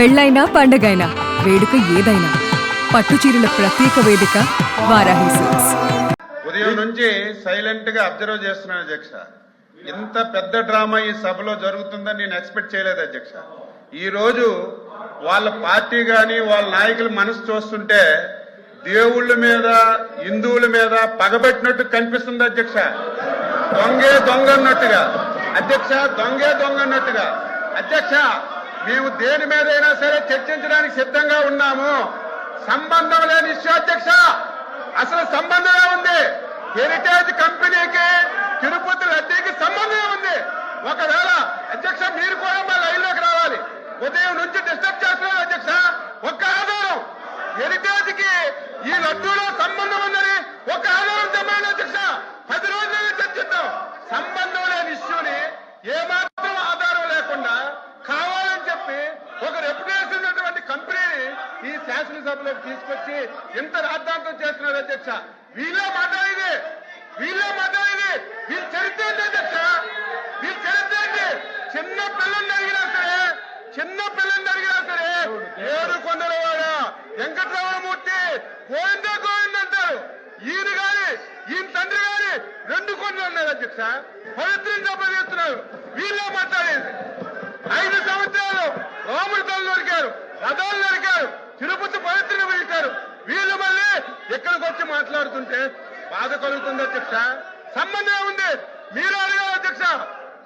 పెళ్ళైనా పండగైనా వేడుక ఏదైనా పట్టు చీరల ప్రత్యేక వేదిక వారాహి సిల్క్స్. ఉదయం నుంచి సైలెంట్ గా అబ్జర్వ్ చేస్తున్నాను అధ్యక్ష. ఇంత పెద్ద డ్రామా ఈ సభలో జరుగుతుందని నేను ఎక్స్పెక్ట్ చేయలేదు అధ్యక్ష. ఈ రోజు వాళ్ళ పార్టీ గాని వాళ్ళ నాయకుల మనసు చూస్తుంటే దేవుళ్ళ మీద హిందువుల మీద పగబెట్టినట్టు కనిపిస్తుంది అధ్యక్ష. దొంగే దొంగ అన్నట్టుగా అధ్యక్ష, దొంగే దొంగ అన్నట్టుగా అధ్యక్ష. మేము దేని మీదైనా సరే చర్చించడానికి సిద్ధంగా ఉన్నాము. సంబంధం లేని ఇష్యూ అధ్యక్ష. అసలు సంబంధమే ఉంది. హెరిటేజ్ కంపెనీకి తిరుపతి రద్దీకి సంబంధమే ఉంది. ఒకవేళ అధ్యక్ష మీరు కూడా మా లైన్లోకి రావాలి. ఉదయం నుంచి డిస్టర్బ్ చేస్తున్నారు అధ్యక్ష. ఒక్క ఆధారం హెరిటేజ్ కి ఈ లడ్డూలో సంబంధం ఉందని ఒక ఆధారం చెప్పండి అధ్యక్ష. 10 రోజులనే చర్చిద్దాం. సంబంధం లేని ఇష్యూని ఏమాత్రం ఆధారం లేకుండా కావాలని చెప్పి ఒక రెప్యుటేషన్ ఉన్నటువంటి కంపెనీని ఈ శాసనసభలోకి తీసుకొచ్చి ఇంత రాద్ధాంతం చేస్తున్నారు అధ్యక్ష. వీళ్ళే మాట్లాడేది వీళ్ళు చరిత్ర ఏంటి అధ్యక్ష? వీళ్ళు చరిత్ర ఏంటి? చిన్న పిల్లల్ని అడిగినా సరే ఏడు కొండలవాడ వెంకటరామమూర్తి గోవింద గోవింద్ అంటారు. ఈయన గాని ఈయన తండ్రి గాని 2 కొండలు ఉన్నారు అధ్యక్ష. పవిత్రం దెబ్బతీస్తున్నారు. వీళ్ళే మాట్లాడేది. 5 సంవత్సరాలు రాముడి తల్లి నరికారు, రథాలు నరికారు, తిరుపతి పవిత్రను పిలిచారు. వీళ్ళు మళ్ళీ ఇక్కడికి వచ్చి మాట్లాడుతుంటే బాధ కలుగుతుంది అధ్యక్ష. సంబంధం ఉంది. మీరు అడగాలి అధ్యక్ష.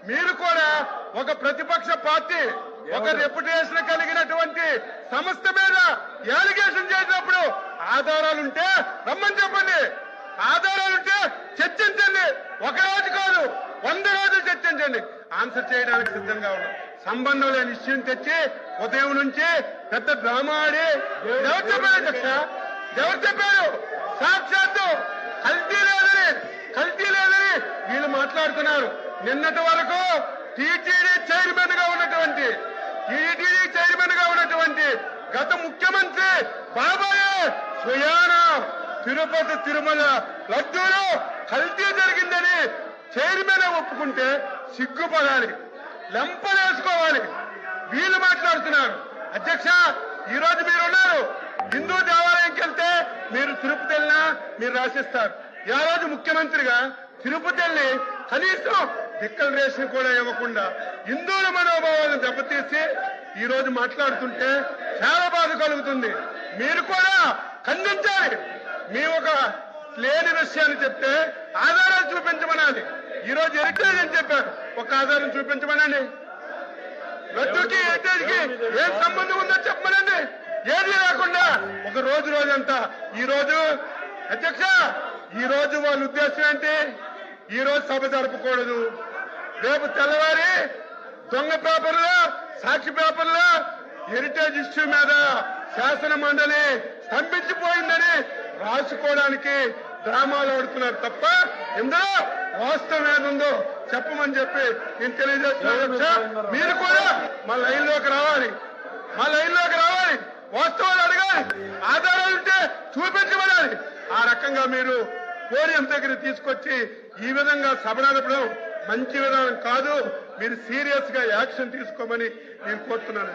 మీరు కూడా ఒక ప్రతిపక్ష పార్టీ ఒక రెప్యుటేషన్ కలిగినటువంటి సంస్థ మీద యాలిగేషన్ చేసినప్పుడు ఆధారాలుంటే రమ్మని చెప్పండి. ఆధారాలుంటే చర్చించండి. 1 రోజు కాదు 100 రోజులు చర్చించండి. ఆన్సర్ చేయడానికి సిద్ధంగా ఉన్నాం. సంబంధం లేని ఇష్యూని తెచ్చి ఉదయం నుంచి పెద్ద డ్రామా ఆడి ఎవరు చెప్పారు అధ్యక్ష? ఎవరు చెప్పారు? సాక్షాత్తు కల్తీ లేదని వీళ్ళు మాట్లాడుతున్నారు. నిన్నటి వరకు టీటీడీ చైర్మన్ గా ఉన్నటువంటి గత ముఖ్యమంత్రి బాబాయే స్వయాన తిరుపతి తిరుమల లడ్డూలో కల్తీ జరిగిందని చైర్మన్ ఒప్పుకుంటే సిగ్గుపడాలి, లెంపలేసుకోవాలి. వీళ్ళు మాట్లాడుతున్నారు అధ్యక్ష. ఈ రోజు మీరు ఉన్నారు. హిందూ దేవాలయంకి వెళ్తే మీరు తిరుపతి వెళ్ళినా మీరు రాసిస్తారు. ఆ రోజు ముఖ్యమంత్రిగా తిరుపతి వెళ్ళి కనీసం డిక్లరేషన్ కూడా ఇవ్వకుండా హిందువుల మనోభావాలను దెబ్బతీసి ఈ రోజు మాట్లాడుతుంటే చాలా బాధ కలుగుతుంది. మీరు కూడా ఖండించాలి. మీ ఒక లేని విషయాన్ని చెప్తే ఆధారాలు చూపించమనాలి. ఈ రోజు హెరిటేజ్ అని చెప్పారు, ఒక ఆధారం చూపించమనండి. లడ్డూకి హెరిటేజ్కి ఏం సంబంధం ఉందో చెప్పమనండి. ఏది లేకుండా ఒక రోజంతా ఈ రోజు అధ్యక్ష. ఈ రోజు వాళ్ళ ఉద్దేశం ఏంటి? ఈ రోజు సభ జరపకూడదు. రేపు తెల్లవారి దొంగ పేపర్లో, సాక్షి పేపర్లో హెరిటేజ్ ఇష్యూ మీద శాసన మండలి స్తంభించిపోయిందని రాసుకోవడానికి డ్రామాలు ఆడుతున్నారు తప్ప ఇందులో వాస్తవం ఏదుందో చెప్పమని చెప్పి నేను తెలియజేస్తున్నాను. మీరు కూడా మా లైన్లోకి రావాలి. వాస్తవాలు అడగాలి. ఆధారాలు ఉంటే చూపించమనాలి. ఆ రకంగా మీరు పోడియం దగ్గర తీసుకొచ్చి ఈ విధంగా సభ నడపడం మంచి విధానం కాదు. మీరు సీరియస్ గా యాక్షన్ తీసుకోమని నేను కోరుతున్నాను.